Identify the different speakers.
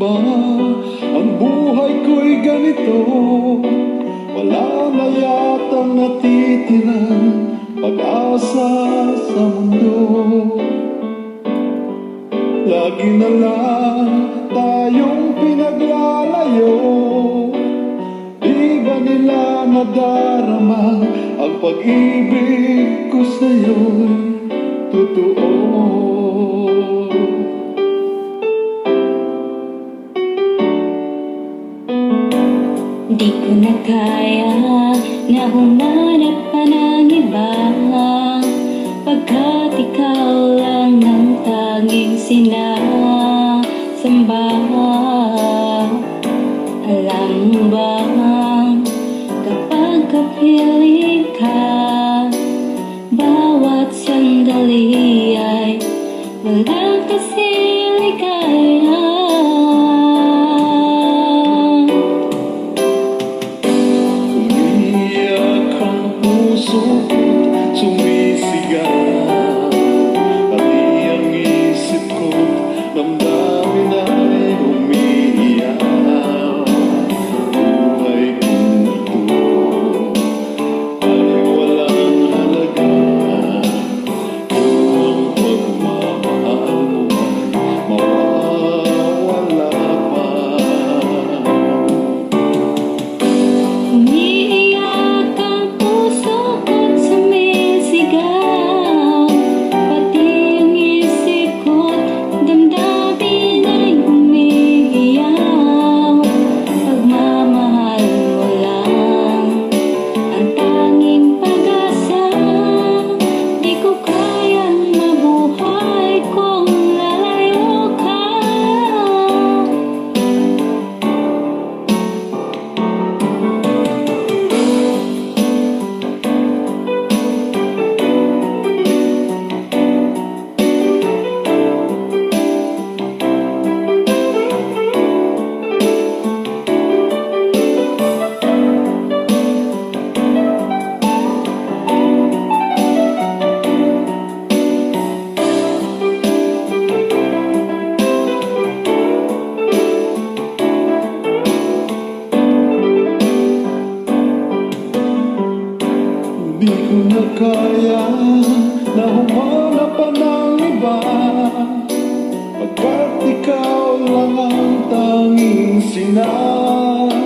Speaker 1: ba ang buhay ko'y ganito? Wala na yatang natitirang pag-asa sa mundo. Lagi na lang tayong pinaglalayo. Di ba nila nadarama ang pag-ibig ko sa'yo'y totoo?
Speaker 2: Di ko na kaya na humanap pa ng iba, pagkat ikaw lang ang tanging sinasamba. Alam mo ba, kapag kapiling ka, bawat sandali ay walang kasiligaya.
Speaker 1: Sumisigaw, pati ang isip ko, damdamin ay umiiyak. Buhay kong ito ay walang halaga, kung ang pagmamahal mo ay mawawala pa.
Speaker 2: Umiiyak ang puso ko't sumisigaw, pati ang isip ko't damdamin ay umiiyak. Pagmamahal mo lang ang tanging pag-asa, di ko kayang mabuhay kung lalayo ka.
Speaker 1: Di ko na kaya na humanap pa ng iba, pagkat ikaw lang ang tanging sinasamba.